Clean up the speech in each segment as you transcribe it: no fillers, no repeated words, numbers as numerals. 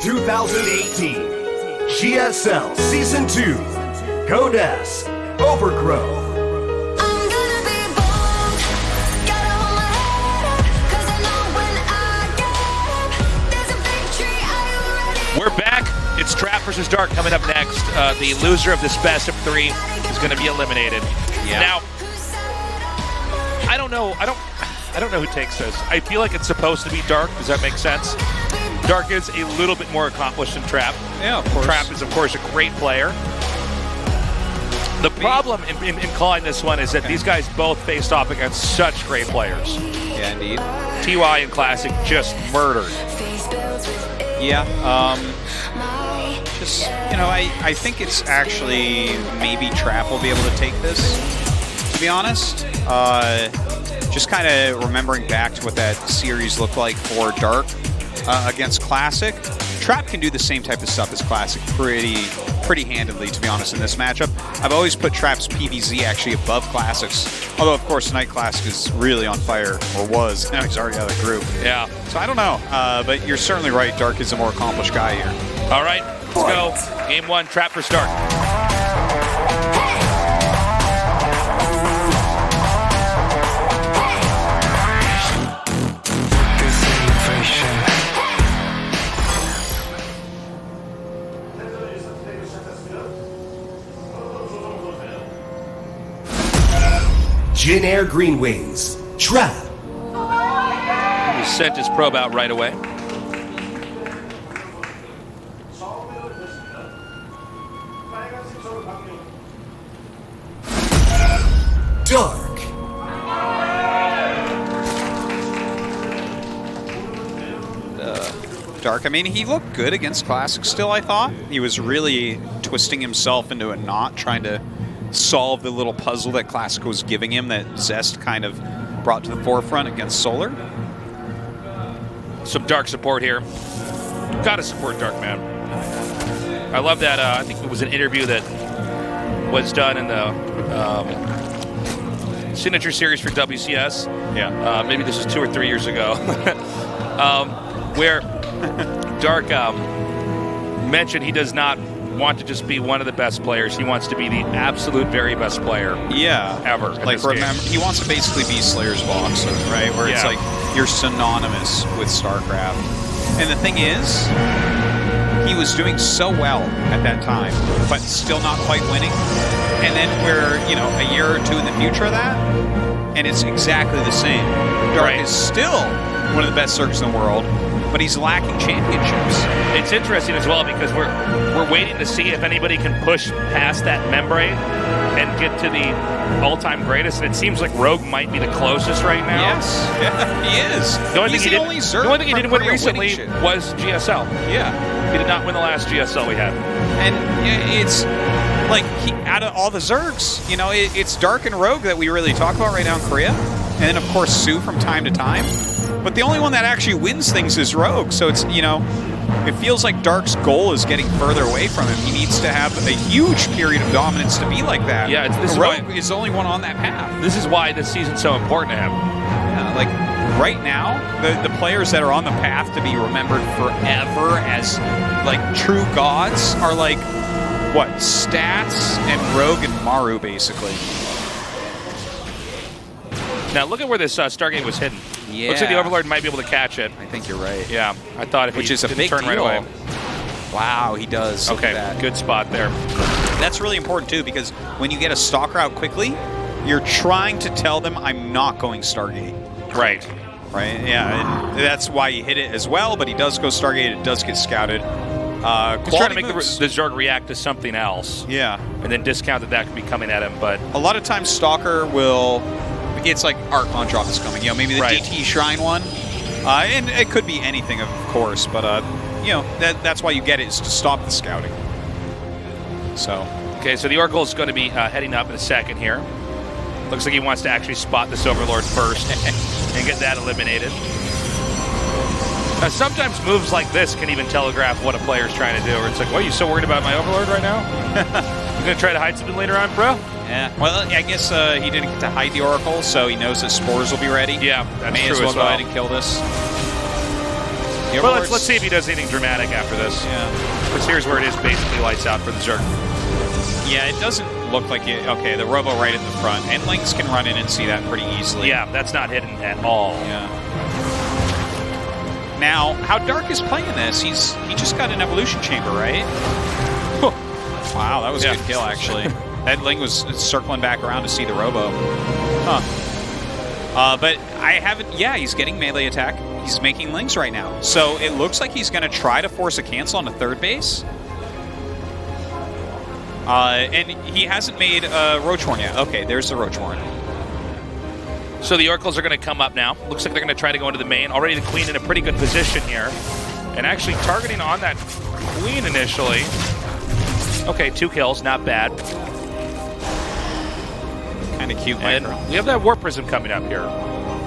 2018 GSL Season 2 Goddess Overgrowth. We're back. It's Trap versus Dark coming up next. The loser of this best of 3 is going to be eliminated. Yeah. Now, I don't know who takes this. I feel like it's supposed to be Dark. Does that make sense? Dark is a little bit more accomplished than Trap. Yeah, of course. Trap is, of course, a great player. The problem in calling this one is that these guys both faced off against such great players. Yeah, indeed. TY and Classic just murdered. Yeah, just, you know, I think it's actually maybe Trap will be able to take this, to be honest. Just kind of remembering back to what that series looked like for Dark against Classic. Trap can do the same type of stuff as Classic pretty handedly, to be honest, in this matchup. I've always put Trap's PVZ actually above Classic's, although, of course, tonight Classic is really on fire, or was. Now he's already out of the group. Yeah. So I don't know, but you're certainly right. Dark is a more accomplished guy here. All right, let's go. Game 1, Trap versus Dark. Jin Air Green Wings, Trap. He sent his probe out right away. Dark. Dark, I mean, he looked good against Classic still, I thought. He was really twisting himself into a knot, trying to solve the little puzzle that Classic was giving him that Zest kind of brought to the forefront against Solar. Some Dark support here. Gotta support Dark, man. I love that. I think it was an interview that was done in the Signature Series for WCS. Yeah. Maybe this was 2 or 3 years ago. Where Dark mentioned he does not want to just be one of the best players. He wants to be the absolute very best player ever. Like, remember, he wants to basically be Slayer's boxer, right? Where it's like you're synonymous with StarCraft. And the thing is, he was doing so well at that time, but still not quite winning. And then we're, you know, a year or 2 in the future of that, and it's exactly the same. Dark is still one of the best circuits in the world, but he's lacking championships. It's interesting as well because we're waiting to see if anybody can push past that membrane and get to the all-time greatest. And it seems like Rogue might be the closest right now. Yes, yeah, he is. The only thing he didn't win recently was GSL. Yeah, he did not win the last GSL we had. And it's like out of all the Zergs, you know, it's Dark and Rogue that we really talk about right now in Korea, and then of course Sue from time to time. But the only one that actually wins things is Rogue. So it's, you know, it feels like Dark's goal is getting further away from him. He needs to have a huge period of dominance to be like that. Yeah, Rogue is the only one on that path. This is why this season's so important to him. Yeah, like right now, the players that are on the path to be remembered forever as like true gods are like, what, Stats and Rogue and Maru, basically. Now look at where this Stargate was hidden. Yeah. Looks like the Overlord might be able to catch it. I think you're right. Yeah, I thought if Which he is a didn't big turn right deal. away. Wow, he does. Okay, good spot there. That's really important too, because when you get a stalker out quickly, you're trying to tell them, I'm not going Stargate. Right. Right, yeah, and that's why he hit it as well, but he does go Stargate, it does get scouted. He's trying to make the Zerg react to something else. Yeah. And then discount that could be coming at him, but... A lot of times Stalker will... It's like Archon drop is coming, you know, maybe the DT Shrine one. And it could be anything, of course, but, you know, that's why you get it, is to stop the scouting. So... Okay, so the Oracle is going to be heading up in a second here. Looks like he wants to actually spot this Overlord first and get that eliminated. Now, sometimes moves like this can even telegraph what a player's trying to do. Or it's like, what, are you so worried about my Overlord right now? You going to try to hide something later on, bro? Yeah. Well, I guess he didn't get to hide the Oracle, so he knows that Spores will be ready. Yeah, that's May true as well as go well. ahead and kill this. Yeah, Well, let's see if he does anything dramatic after this. Yeah. Because here's where it is basically lights out for the Zerg. Yeah, it doesn't look like it. Okay, the Robo right in the front. And Lynx can run in and see that pretty easily. Yeah, that's not hidden at all. Yeah. Now, how Dark is playing this, he just got an Evolution Chamber, right? Wow, that was a good kill, actually. That Ling was circling back around to see the Robo. Huh. But I haven't... Yeah, he's getting melee attack. He's making Lings right now. So it looks like he's going to try to force a cancel on the third base. And he hasn't made Roachhorn yet. Okay, there's the Roachhorn. So the Oracles are going to come up now. Looks like they're going to try to go into the main. Already the Queen in a pretty good position here. And actually targeting on that Queen initially. Okay, 2 kills, not bad. Kind of cute And micro. we have that Warp Prism coming up here.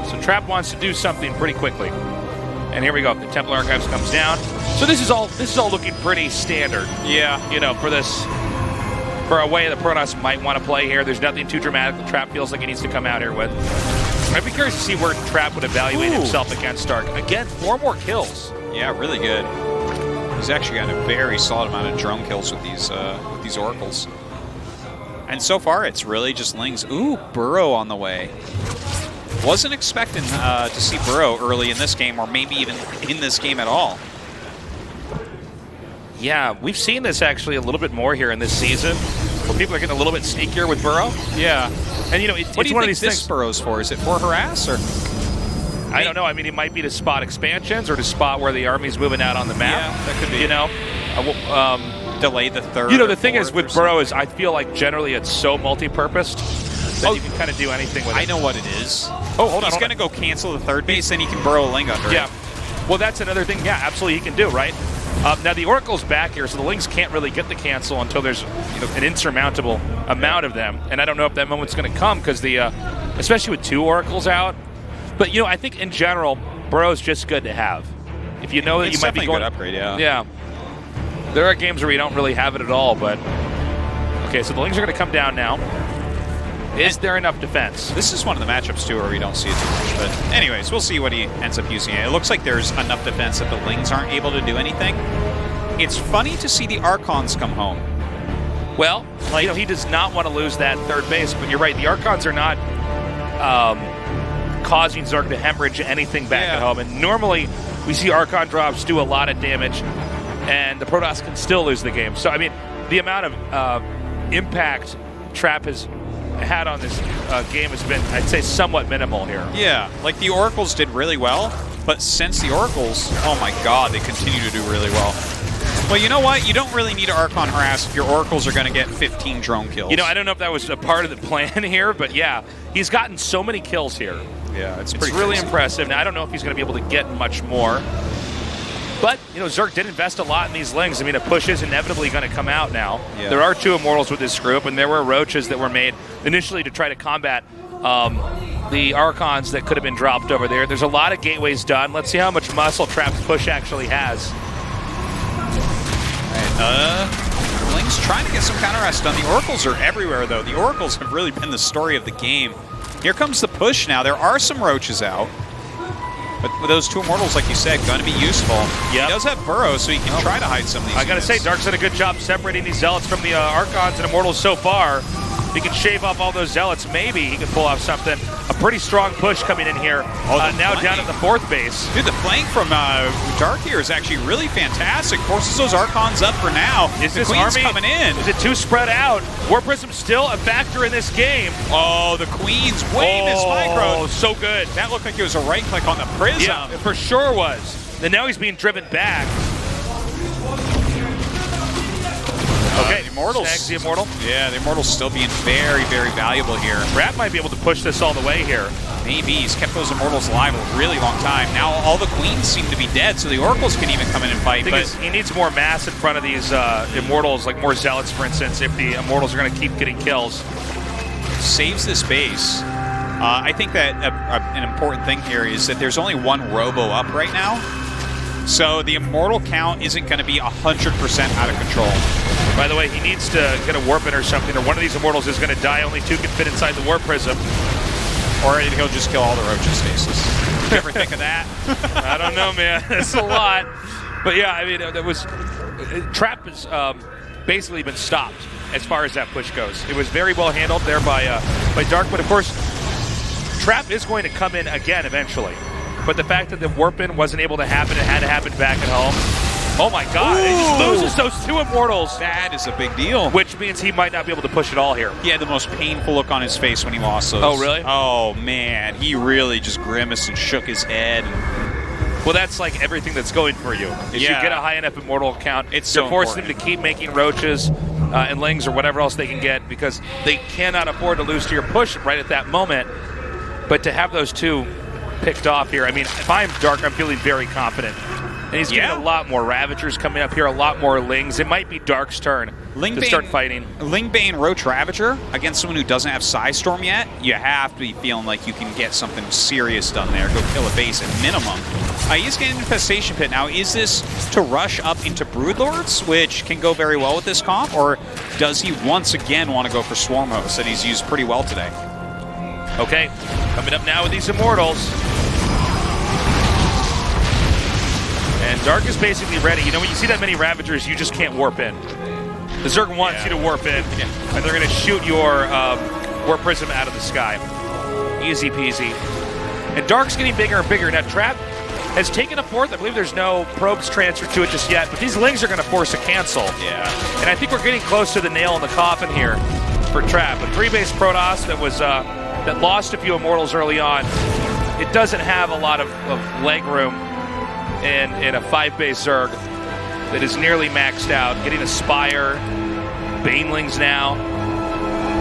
So Trap wants to do something pretty quickly. And here we go. The Templar Archives comes down. So this is all looking pretty standard. Yeah. You know, for a way that Protoss might want to play here. There's nothing too dramatic the Trap feels like he needs to come out here with. I'd be curious to see where Trap would evaluate himself against Dark. Again, 4 more kills. Yeah, really good. He's actually got a very solid amount of drone kills with these Oracles. And so far, it's really just Lings. Ooh, Burrow on the way. Wasn't expecting to see Burrow early in this game, or maybe even in this game at all. Yeah, we've seen this actually a little bit more here in this season, where people are getting a little bit sneakier with Burrow. Yeah. And, you know, it's What do you one think of these this things. Burrow's for? Is it for harass, or...? I don't know. I mean, it might be to spot expansions or to spot where the army's moving out on the map. Yeah, that could be. You know? Delay the third. You know, the thing is with Burrow is I feel like generally it's so multi-purposed that you can kind of do anything with it. I know what it is. Oh, hold on. He's going to go cancel the third base, then he can burrow a Ling under Yeah. it. Well, that's another thing. Yeah, absolutely he can do, right? Now, the Oracle's back here, so the Lings can't really get the cancel until there's an insurmountable amount of them. And I don't know if that moment's going to come because especially with 2 Oracles out. But, you know, I think in general, Burrow's just good to have. If you know that It's you might be definitely going... a good upgrade, yeah. Yeah. There are games where we don't really have it at all, but... Okay, so the Lings are going to come down now. Is there enough defense? This is one of the matchups, too, where we don't see it too much. But anyways, we'll see what he ends up using. It looks like there's enough defense that the Lings aren't able to do anything. It's funny to see the Archons come home. Well, you know, he does not want to lose that third base, but you're right. The Archons are not causing Zerg to hemorrhage anything back at home. And normally, we see Archon drops do a lot of damage, and the Protoss can still lose the game. So, I mean, the amount of impact Trap has had on this game has been, I'd say, somewhat minimal here. Yeah, like the Oracles did really well, but since the Oracles, oh my god, they continue to do really well. Well, you know what? You don't really need to Archon harass if your Oracles are going to get 15 drone kills. You know, I don't know if that was a part of the plan here, but yeah, he's gotten so many kills here. Yeah, it's really crazy. impressive. Now, I don't know if he's going to be able to get much more. But, you know, Zerg did invest a lot in these Lings. I mean, a push is inevitably going to come out now. Yeah. There are 2 Immortals with this group, and there were Roaches that were made initially to try to combat the Archons that could have been dropped over there. There's a lot of gateways done. Let's see how much muscle Trap's push actually has. Ling's trying to get some counter rest done. The Oracles are everywhere, though. The Oracles have really been the story of the game. Here comes the push now. There are some Roaches out. But with those 2 Immortals, like you said, going to be useful. He does have Burrow, so he can try to hide some of these I got to say, Dark's done a good job separating these Zealots from the Archons and Immortals so far. If he can shave off all those Zealots, maybe he can pull off something. A pretty strong push coming in here. Now down at the 4th base. Dude, the flank from Dark here is actually really fantastic. Forces those Archons up for now. Is the this Queen's army coming in? Is it too spread out? War Prism's still a factor in this game. Oh, the Queen's way missed micro. Oh, so good. That looked like it was a right click on the Prism. Yeah, it for sure was. And now he's being driven back. Okay, the Immortals. Snags the Immortal. Yeah, the Immortal's still being very, very valuable here. Trap might be able to push this all the way here. Maybe. He's kept those Immortals alive a really long time. Now all the Queens seem to be dead, so the Oracles can even come in and fight. But he needs more mass in front of these Immortals, like more Zealots, for instance, if the Immortals are going to keep getting kills. Saves this base. I think that an important thing here is that there's only 1 Robo up right now. So the Immortal count isn't going to be 100% out of control. By the way, he needs to get a Warp in or something, or one of these Immortals is going to die. Only 2 can fit inside the Warp Prism. Or he'll just kill all the roaches stasis. You ever think of that? I don't know, man. It's a lot. But yeah, I mean, Trap has basically been stopped as far as that push goes. It was very well handled there by Dark, but of course, Trap is going to come in again eventually. But the fact that the warp-in wasn't able to happen, it had to happen back at home. Oh my God, he just loses those 2 Immortals. That is a big deal. Which means he might not be able to push it all here. He had the most painful look on his face when he lost those. Oh, really? Oh, man. He really just grimaced and shook his head. Well, that's like everything that's going for you. If you get a high enough Immortal count, it's so forcing them to keep making roaches and lings or whatever else they can get because they cannot afford to lose to your push right at that moment. But to have those 2 picked off here, I mean, if I'm Dark, I'm feeling very confident. And he's getting a lot more Ravagers coming up here, a lot more Lings. It might be Dark's turn to start fighting. Lingbane Roach Ravager against someone who doesn't have Psystorm yet, you have to be feeling like you can get something serious done there. Go kill a base at minimum. He's getting Infestation Pit. Now, is this to rush up into Broodlords, which can go very well with this comp, or does he once again want to go for Swarm Host that he's used pretty well today? Okay, coming up now with these Immortals. And Dark is basically ready. You know, when you see that many Ravagers, you just can't warp in. The Zerg wants you to warp in, and they're going to shoot your Warp Prism out of the sky. Easy peasy. And Dark's getting bigger and bigger. Now, Trap has taken a 4th. I believe there's no probes transferred to it just yet, but these Lings are going to force a cancel. Yeah. And I think we're getting close to the nail in the coffin here for Trap. A 3-base Protoss that was that lost a few Immortals early on. It doesn't have a lot of leg room in a 5-base Zerg that is nearly maxed out. Getting a Spire, Banelings now.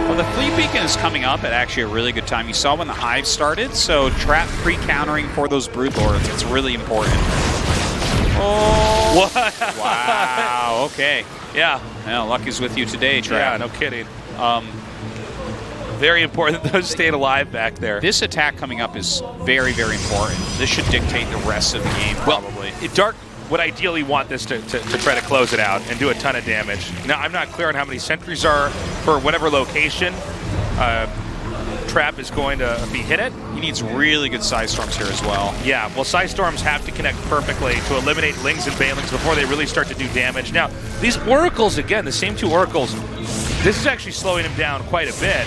Well, the Fleet Beacon is coming up at actually a really good time. You saw when the Hive started, so Trap pre-countering for those Broodlords. It's really important. Oh! What? Wow, okay. Yeah. Well, luck is with you today, Trap. Yeah, no kidding. Very important that those stayed alive back there. This attack coming up is very, very important. This should dictate the rest of the game, probably. Well, Dark would ideally want this to try to close it out and do a ton of damage. Now, I'm not clear on how many sentries are for whatever location Trap is going to be hit at. He needs really good Psystorms here as well. Yeah, well, Psystorms have to connect perfectly to eliminate Lings and Banelings before they really start to do damage. Now, these Oracles, again, the same 2 Oracles, this is actually slowing him down quite a bit.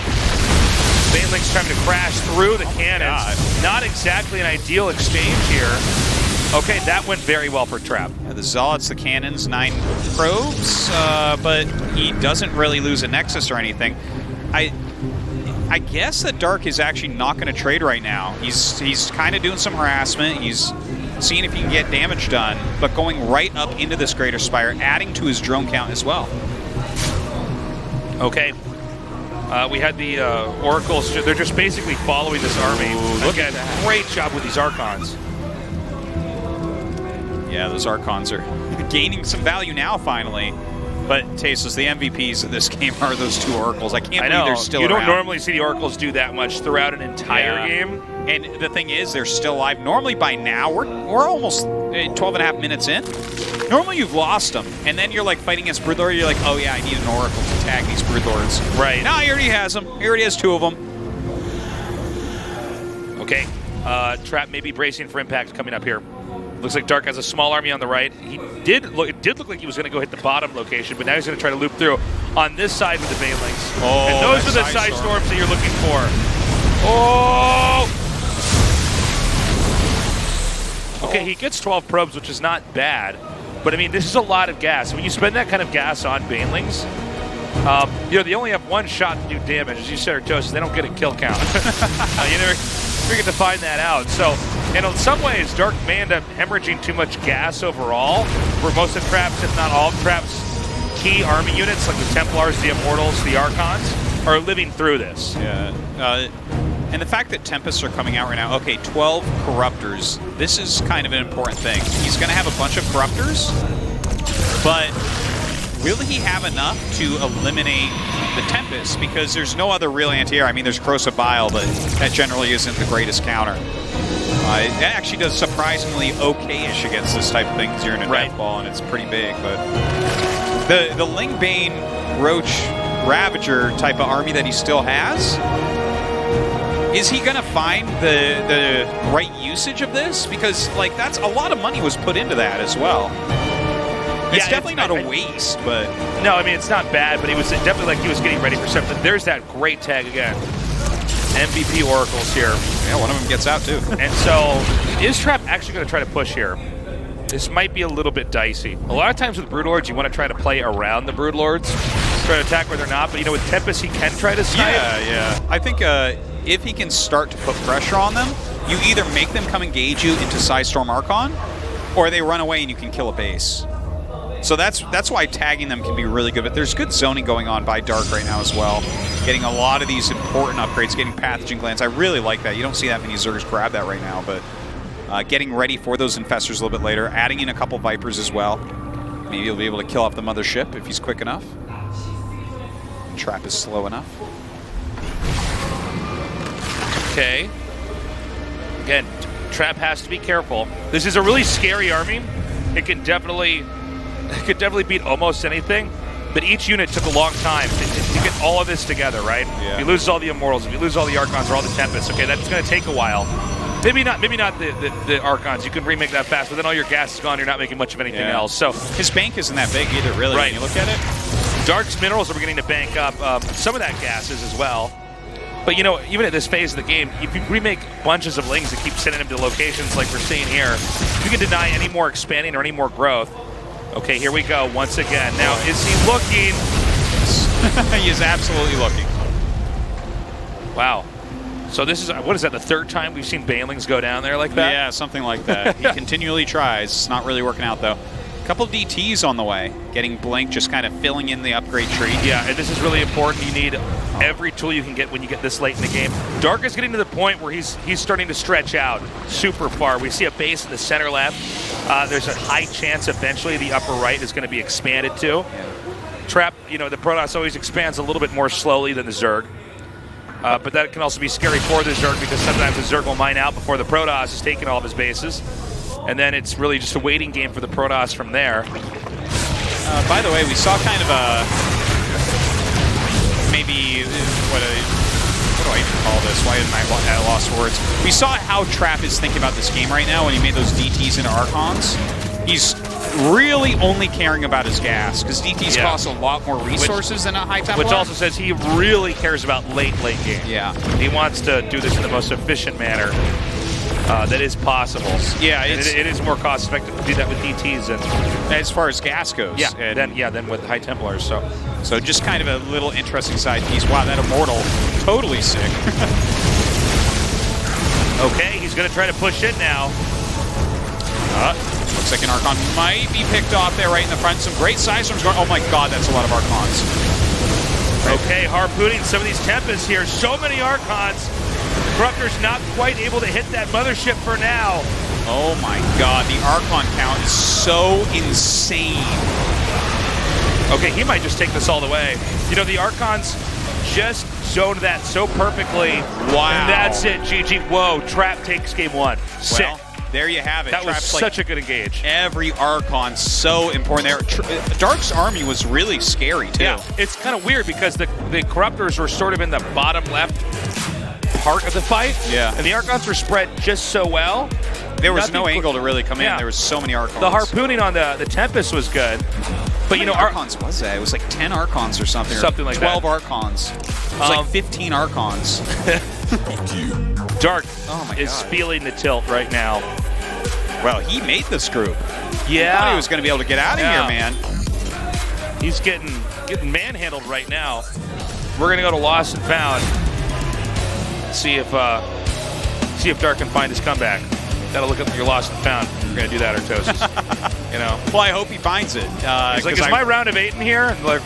Banelings trying to crash through the cannons. Not exactly an ideal exchange here. Okay, that went very well for Trap. Yeah, the Zealots, the cannons, 9 probes, but he doesn't really lose a Nexus or anything. I guess that Dark is actually not going to trade right now. He's kind of doing some harassment. He's seeing if he can get damage done, but going right up into this Greater Spire, adding to his drone count as well. Okay. We had the Oracles. They're just basically following this army. Look at that. Great job with these Archons. Yeah, those Archons are gaining some value now, finally. But, Tasteless, the MVPs of this game are those 2 Oracles. I can't believe they're still around. You don't normally see the Oracles do that much throughout an entire game. And the thing is, they're still alive. Normally, by now, we're almost 12 and a half minutes in. Normally, you've lost them. And then you're, like, fighting against Broodlord. You're like, oh, yeah, I need an Oracle to tag these Broodlords. Right. Now, he already has them. He already has 2 of them. Okay. Trap may be bracing for impact coming up here. Looks like Dark has a small army on the right. It did look like he was going to go hit the bottom location, but now he's going to try to loop through on this side with the Banelings. Oh, and those are the side storms that you're looking for. Oh! Okay, he gets 12 probes, which is not bad. But, I mean, this is a lot of gas. When you spend that kind of gas on Banelings, they only have 1 shot to do damage. As you said, Artosis, they don't get a kill count. You never get to find that out. So, and in some ways, Dark may end up hemorrhaging too much gas overall, where most of Trap's, if not all of Trap's, key army units, like the Templars, the Immortals, the Archons, are living through this. Yeah. And the fact that Tempests are coming out right now, okay, 12 Corruptors, this is kind of an important thing. He's going to have a bunch of Corruptors, but will he have enough to eliminate the Tempest? Because there's no other real anti-air. I mean, there's Corrosive Bile, but that generally isn't the greatest counter. It actually does surprisingly okay-ish against this type of thing because you're in a death ball and it's pretty big. But the Lingbane Roach Ravager type of army that he still has, Is he going to find the right usage of this? Because, like, that's a lot of money was put into that as well. It's definitely not a waste, but... No, I mean, it's not bad, but he was definitely like he was getting ready for something. There's that great tag again. MVP Oracles here. Yeah, one of them gets out, too. And so, is Trap actually going to try to push here? This might be a little bit dicey. A lot of times with Broodlords, you want to try to play around the Broodlords, try to attack where they're not, but you know, with Tempest, he can try to snipe. Yeah. I think if he can start to put pressure on them, you either make them come engage you into Psystorm Archon, or they run away and you can kill a base. So that's why tagging them can be really good. But there's good zoning going on by Dark right now as well. Getting a lot of these important upgrades, getting Pathogen Glands. I really like that. You don't see that many Zergs grab that right now, but getting ready for those Infestors a little bit later. Adding in a couple Vipers as well. Maybe he'll be able to kill off the Mothership if he's quick enough. Trap is slow enough. Okay. Again, Trap has to be careful. This is a really scary army. It could definitely beat almost anything, but each unit took a long time to get all of this together, right? Yeah. If you lose all the Immortals, if you lose all the Archons or all the Tempests, okay, that's going to take a while. Maybe not the Archons. You can remake that fast, but then all your gas is gone. You're not making much of anything else. So his bank isn't that big either, really, right. when you look at it. Dark's minerals are beginning to bank up. Some of that gas is as well. But, you know, even at this phase of the game, if you remake bunches of Lings and keep sending them to locations like we're seeing here, you can deny any more expanding or any more growth. Okay, here we go once again. Now, is he looking? He is absolutely looking. Wow. So this is, what is that, the third time we've seen Banelings go down there like that? Yeah, something like that. He continually tries. It's not really working out, though. A couple DTs on the way. Getting Blink, just kind of filling in the upgrade tree. Yeah, and this is really important. You need every tool you can get when you get this late in the game. Dark is getting to the point where he's starting to stretch out super far. We see a base in the center left. There's a high chance eventually the upper right is going to be expanded to. Trap, you know, the Protoss always expands a little bit more slowly than the Zerg. But that can also be scary for the Zerg because sometimes the Zerg will mine out before the Protoss has taken all of his bases. And then it's really just a waiting game for the Protoss from there. By the way, we saw kind of a maybe what do I even call this? Why am I at lost words? We saw how Trap is thinking about this game right now when he made those DTs into Archons. He's really only caring about his gas because DTs cost a lot more resources than a high Templar. Which also says he really cares about late game. Yeah. He wants to do this in the most efficient manner that is possible. Yeah, it is more cost effective to do that with DTs and as far as gas goes. Yeah, then with High Templars. So just kind of a little interesting side piece. Wow, that Immortal, totally sick. Okay, he's going to try to push it now. Looks like an Archon might be picked off there right in the front. Some great Psystorms going. Oh my god, that's a lot of Archons. Okay, harpooning some of these Tempests here. So many Archons. Corruptor's not quite able to hit that Mothership for now. Oh my god, the Archon count is so insane. Okay, he might just take this all the way. You know, the Archons just zoned that so perfectly. Wow. And that's it, GG. Whoa, Trap takes game one. Sick. Well, there you have it. That Trap's was such a good engage. Every Archon so important there. Dark's army was really scary, too. Yeah, it's kind of weird because the Corruptors were sort of in the bottom left part of the fight. Yeah. And the Archons were spread just so well. There was no angle to really come in. Yeah. There was so many Archons. The harpooning on the Tempest was good. But, you know, Archons was that? It was like 10 Archons or something. Something like 12 that. 12 Archons. It was like 15 Archons. Dark oh is feeling the tilt right now. Well, he made this group. Yeah. I thought he was going to be able to get out of here, man. He's getting manhandled right now. We're going to go to Lost and Found. See if Dark can find his comeback. Gotta look up your Lost and Found. We're gonna do that, Artosis. You know. Well, I hope he finds it. He's like, is my round of 8 in here? And like,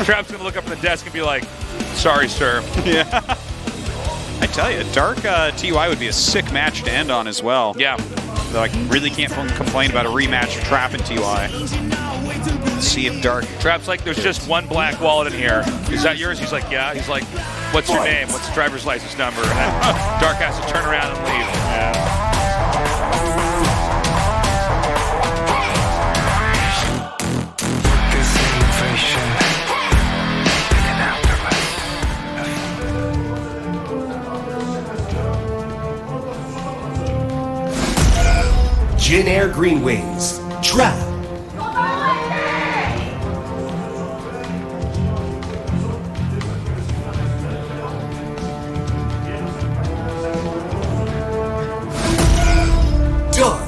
Trap's gonna look up at the desk and be like, "Sorry, sir." Yeah. I tell you, Dark TY would be a sick match to end on as well. Yeah. Though I really can't complain about a rematch of Trap and TY. Let's see if Dark. Trap's like, there's just one black wallet in here. Is that yours? He's like, yeah. He's like, what's your name? What's the driver's license number? And then Dark has to turn around and leave. Yeah. Jin Air Green Wings, Trap. Dark.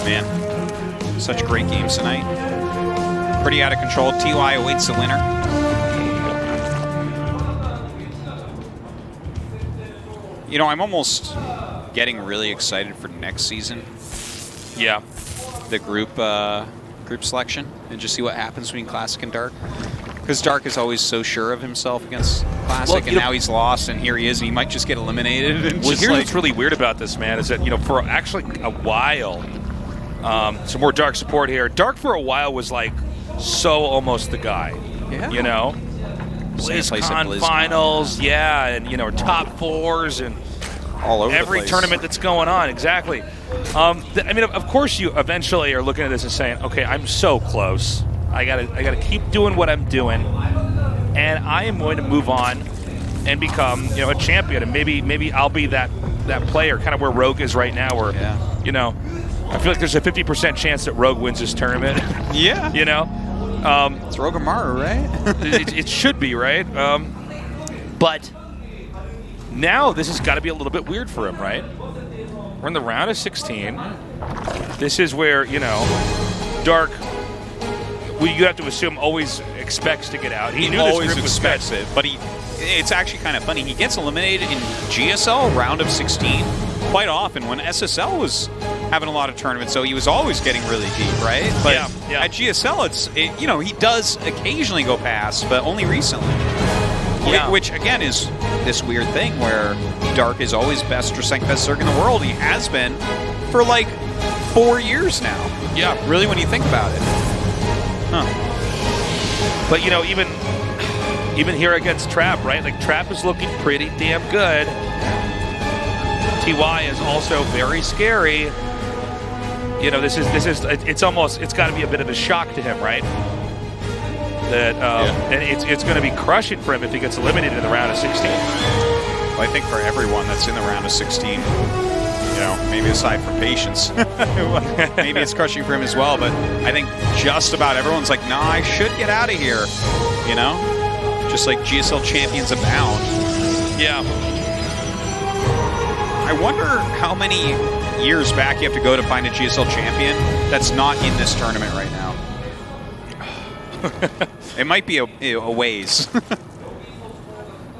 Man, such great games tonight. Pretty out of control. TY awaits the winner. You know, I'm almost getting really excited for next season. Yeah. The group selection, and just see what happens between Classic and Dark. Because Dark is always so sure of himself against Classic, and now he's lost, and here he is, and he might just get eliminated. And Well, just here's what's really weird about this, man, is that, you know, for actually a while, some more Dark support here. Dark for a while was like so almost the guy. Yeah. You know? Place at BlizzCon finals, yeah, and, you know, top fours, and all over every the place. tournament that's going on, exactly. I mean, of course, you eventually are looking at this and saying, okay, I'm so close. I gotta keep doing what I'm doing, and I am going to move on and become, you know, a champion, and maybe I'll be that player, kind of where Rogue is right now, where, you know, I feel like there's a 50% chance that Rogue wins this tournament. Yeah. You know? It's Rogue Amaru, right? it should be, right? But now this has got to be a little bit weird for him, right? We're in the round of 16. This is where, you know, Dark, you have to assume, always expects to get out. He knew always this group expects was it, but it's actually kind of funny. He gets eliminated in GSL round of 16 quite often when SSL was having a lot of tournaments, so he was always getting really deep, right? But yeah. at GSL, you know, he does occasionally go past, but only recently. Yeah. Which, again, is this weird thing where Dark is always best or second best Zerg in the world. He has been for like 4 years now. Yeah. Really, when you think about it. Huh. But, you know, even here against Trap, right? Like, Trap is looking pretty damn good. TY is also very scary. You know, it's got to be a bit of a shock to him, right? That and it's going to be crushing for him if he gets eliminated in the round of 16. Well, I think for everyone that's in the round of 16, you know, maybe aside from Patience, maybe it's crushing for him as well. But I think just about everyone's like, nah, I should get out of here. You know, just like GSL champions abound. Yeah. I wonder how many years back you have to go to find a GSL champion that's not in this tournament right now. It might be a ways. I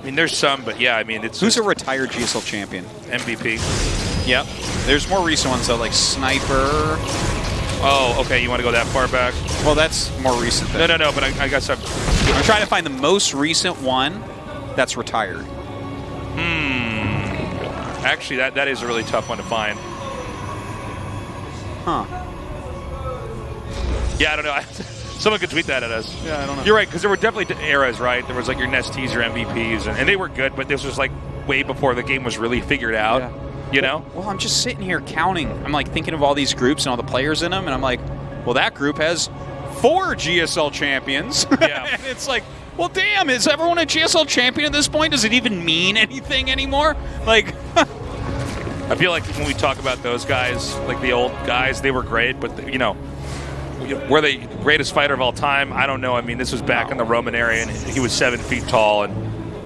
mean, there's some, but yeah, I mean, it's Who's a retired GSL champion? MVP. Yep. There's more recent ones though, like Sniper. Oh, okay. You want to go that far back? Well, that's more recent. No. But I guess I'm trying to find the most recent one that's retired. Actually, that is a really tough one to find. Huh. Yeah, I don't know. Someone could tweet that at us. Yeah, I don't know. You're right, because there were definitely eras, right? There was like your Nesties, your MVPs, and they were good, but this was like way before the game was really figured out. Yeah. You know? Well, I'm just sitting here counting. I'm like thinking of all these groups and all the players in them, and I'm like, well, that group has 4 GSL champions. Yeah. And it's like, well, damn, is everyone a GSL champion at this point? Does it even mean anything anymore? Like, I feel like when we talk about those guys, like the old guys, they were great, but, you know, were they greatest fighter of all time? I don't know. I mean, this was back in the Roman era, and he was 7 feet tall and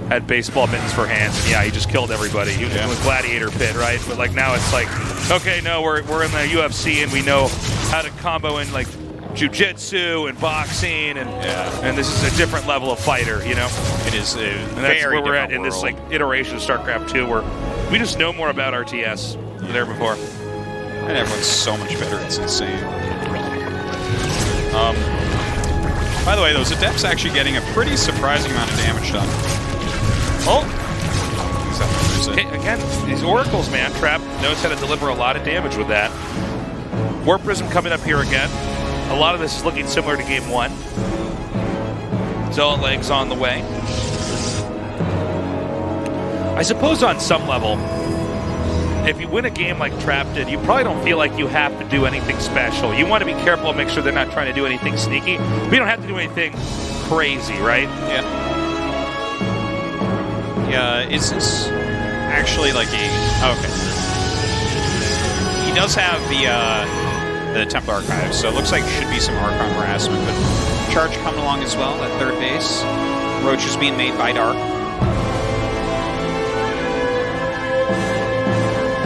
had baseball mittens for hands. And yeah, he just killed everybody. He was in the gladiator pit, right? But like now it's like, okay, no, we're in the UFC and we know how to combo in like jiu-jitsu and boxing, and this is a different level of fighter, you know? it is a And that's very where we're at different in this world. like iteration of StarCraft 2 where we just know more about RTS than ever before. And everyone's so much better. It's insane. By the way, those Adepts actually getting a pretty surprising amount of damage done. Oh! Okay, again, these Oracles, man. Trap knows how to deliver a lot of damage with that. Warp Prism coming up here again. A lot of this is looking similar to Game 1. Zealot Legs on the way. I suppose on some level, if you win a game like Trap did, you probably don't feel like you have to do anything special. You want to be careful and make sure they're not trying to do anything sneaky. We don't have to do anything crazy, right? Yeah. Yeah, is this actually like a... Okay. he does have the Templar Archives, so it looks like should be some Archon harassment. But charge coming along as well at third base. Roach is being made by Dark.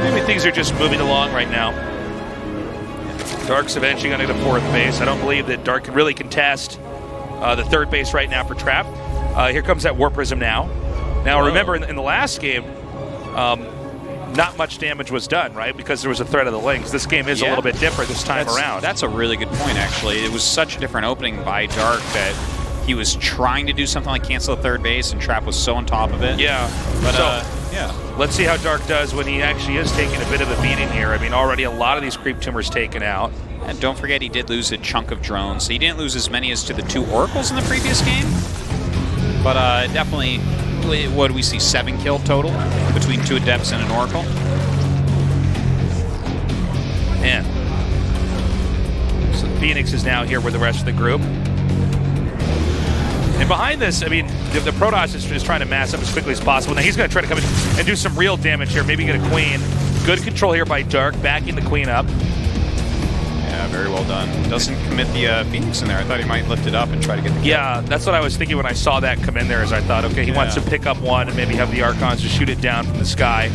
Maybe things are just moving along right now. Dark's eventually going to go to fourth base. I don't believe that Dark can really contest the third base right now for Trap. Here comes that Warp Prism now. Now, remember, in the last game, not much damage was done, right? Because there was a threat of the Lings. This game is a little bit different this time around. That's a really good point, actually. It was such a different opening by Dark that he was trying to do something like cancel the third base, and Trap was so on top of it. Yeah. But, yeah. Let's see how Dark does when he actually is taking a bit of a beating here. I mean, already a lot of these creep tumors taken out. And don't forget, he did lose a chunk of drones. He didn't lose as many as to the 2 Oracles in the previous game. But definitely, what do we see, 7 kill total between 2 Adepts and an Oracle? Man. So Phoenix is now here with the rest of the group. And behind this, I mean, the Protoss is just trying to mass up as quickly as possible. Now he's going to try to come in and do some real damage here. Maybe get a Queen. Good control here by Dark, backing the Queen up. Yeah, very well done. Doesn't commit the Phoenix in there. I thought he might lift it up and try to get the kill. Yeah, that's what I was thinking when I saw that come in there, as I thought, okay, he wants to pick up one and maybe have the Archons just shoot it down from the sky.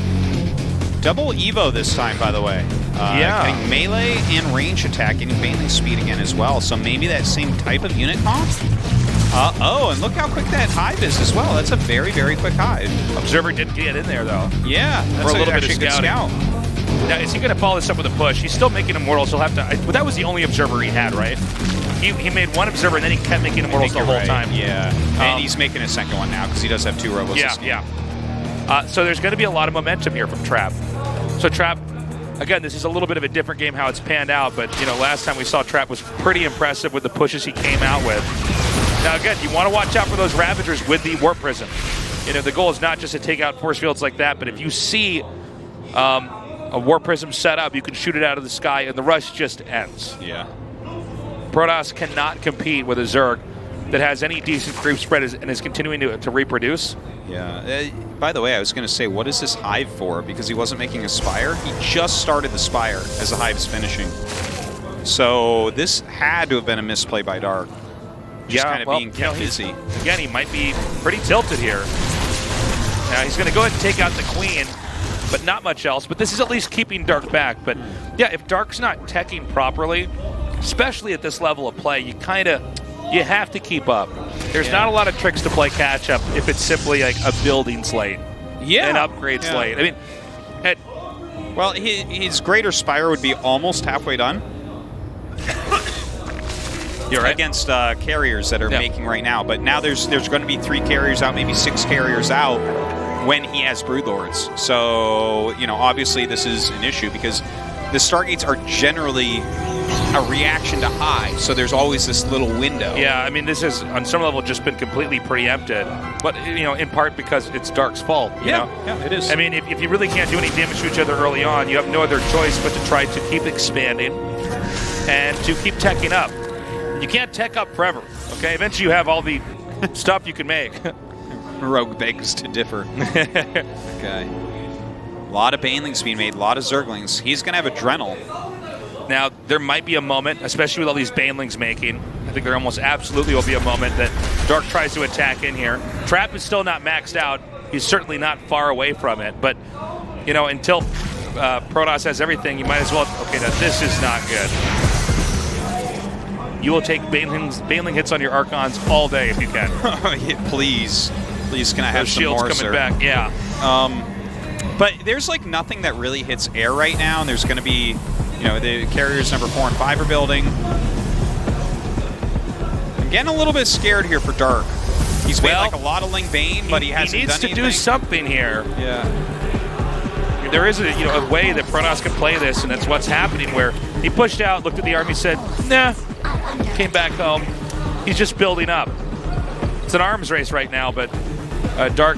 Double Evo this time, by the way. Getting melee and range attack, getting Baneling speed again as well. So maybe that same type of unit comp. And look how quick that hive is as well. That's a very, very quick hive. Observer did get in there, though. Yeah, that's for a little bit of scouting. Scout. Now, is he going to follow this up with a push? He's still making immortals. He'll have to. But that was the only observer he had, right? He made one observer and then he kept making immortals the whole time. Yeah, and he's making a second one now because he does have 2 robots. Yeah. So there's going to be a lot of momentum here from Trap. So Trap, again, this is a little bit of a different game how it's panned out, but last time we saw Trap was pretty impressive with the pushes he came out with. Now again, you want to watch out for those Ravagers with the Warp Prism. The goal is not just to take out force fields like that, but if you see a Warp Prism set up, you can shoot it out of the sky and the rush just ends. Yeah. Protoss cannot compete with a Zerg that has any decent creep spread and is continuing to reproduce. Yeah. By the way, I was going to say, what is this hive for? Because he wasn't making a Spire. He just started the Spire as the hive is finishing. So this had to have been a misplay by Dark. Just kind of being kept busy. Again, he might be pretty tilted here. Now he's going to go ahead and take out the Queen, but not much else. But this is at least keeping Dark back. But yeah, if Dark's not teching properly, especially at this level of play, you have to keep up. There's not a lot of tricks to play catch up if it's simply like a building slate, an upgrade slate. I mean, well, his Greater Spire would be almost halfway done. You're right. Against carriers that are making right now, but now there's going to be 3 carriers out, maybe 6 carriers out when he has Broodlords. So obviously this is an issue because the Stargates are generally a reaction to high, so there's always this little window. Yeah, I mean, this has on some level just been completely preempted, but in part because it's Dark's fault. Yeah, it is. I mean, if you really can't do any damage to each other early on, you have no other choice but to try to keep expanding and to keep teching up. You can't tech up forever, okay? Eventually you have all the stuff you can make. Rogue begs to differ. Okay. A lot of Banelings being made, a lot of Zerglings. He's going to have Adrenal. Now, there might be a moment, especially with all these Banelings making, I think there almost absolutely will be a moment that Dark tries to attack in here. Trap is still not maxed out. He's certainly not far away from it, but, until Protoss has everything, you might as well, okay, now this is not good. You will take Baneling hits on your Archons all day if you can. Please, can I have some shields more, coming sir? back? Yeah. But there's nothing that really hits air right now, and there's going to be, the carriers number 4 and 5 are building. I'm getting a little bit scared here for Dark. He's made a lot of Ling Bane, but he hasn't done anything. He needs to do something here. Yeah. There is a way that Protoss can play this, and that's what's happening, where he pushed out, looked at the army, said, nah, came back home. He's just building up. It's an arms race right now, but Dark,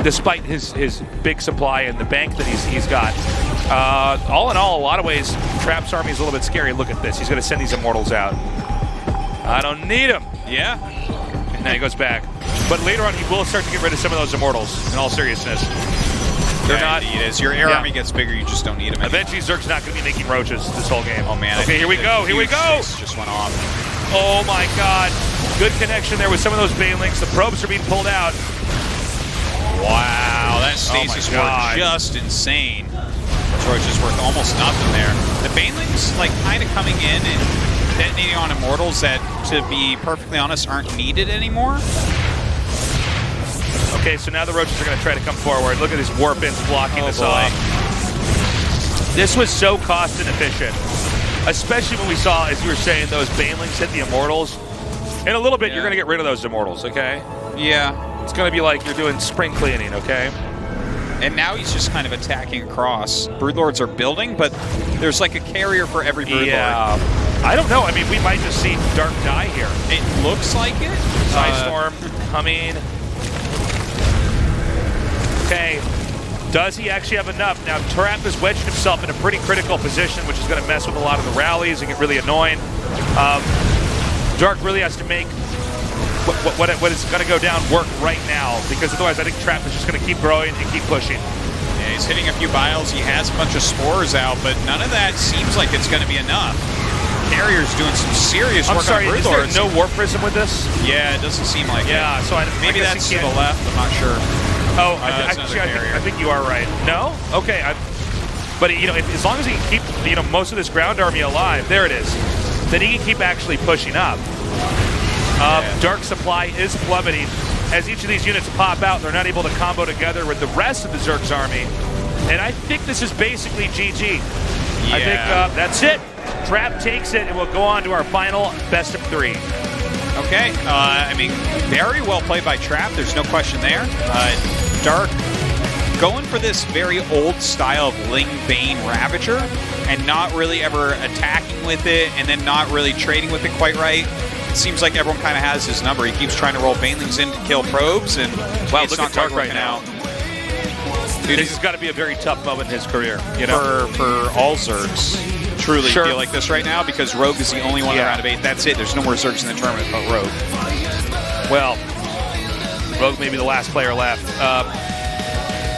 despite his big supply and the bank that he's got, all in all, a lot of ways, Trap's army is a little bit scary. Look at this. He's going to send these immortals out. I don't need them. Yeah. And now he goes back. But later on, he will start to get rid of some of those immortals, in all seriousness. They're not. Indeed. As your air army gets bigger, you just don't need them anymore. Eventually, Zerg's not going to be making roaches this whole game. Oh, man. Okay, here we go. Here we go. Just went off. Oh, my God. Good connection there with some of those banelings. The probes are being pulled out. Wow, that stasis were just insane. Those roaches worth almost nothing there. The banelings, like, kind of coming in and detonating on immortals that, to be perfectly honest, aren't needed anymore. Okay, so now the roaches are going to try to come forward. Look at these warp ins blocking this off. This was so cost inefficient, especially when we saw, as you were saying, those banelings hit the immortals. In a little bit, you're going to get rid of those immortals, okay? Yeah. It's going to be like you're doing spring cleaning, okay? And now he's just kind of attacking across. Broodlords are building, but there's like a carrier for every Broodlord. Yeah. I don't know. I mean, we might just see Dark die here. It looks like it. Psystorm coming. Okay. Does he actually have enough? Now, Trap has wedged himself in a pretty critical position, which is going to mess with a lot of the rallies and get really annoying. Dark really has to make what is going to go down work right now, because otherwise I think Trap is just going to keep growing and keep pushing. Yeah, he's hitting a few vials. He has a bunch of spores out, but none of that seems like it's going to be enough. Carrier's doing some serious work on Broodlords. Is there no Warp Prism with this? Yeah, it doesn't seem like it. Yeah, so maybe that's to the left. I'm not sure. Oh, I think you are right. No? Okay. But as long as he can keep most of this ground army alive, there it is. Then he can keep actually pushing up. Dark supply is plummeting. As each of these units pop out, they're not able to combo together with the rest of the Zerg's army. And I think this is basically GG. Yeah. I think that's it. Trap takes it, and we'll go on to our final best of 3. Okay. I mean, very well played by Trap. There's no question there. Dark going for this very old style of Ling Bane Ravager and not really ever attacking with it and then not really trading with it quite right. It seems like everyone kind of has his number. He keeps trying to roll Banelings in to kill probes, and wow, it's look not at Dark quite right now. Dude, this has got to be a very tough moment in his career. For all Zergs. Truly feel like this right now, because Rogue is the only one around of 8. That's it. There's no more Zergs in the tournament but Rogue. Well, Rogue may be the last player left.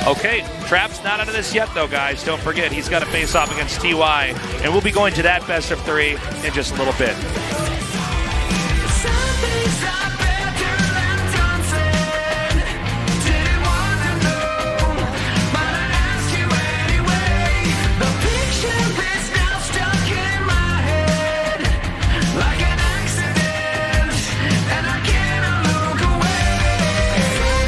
Okay, Trap's not out of this yet, though, guys. Don't forget, he's got to face off against TY, and we'll be going to that best of 3 in just a little bit.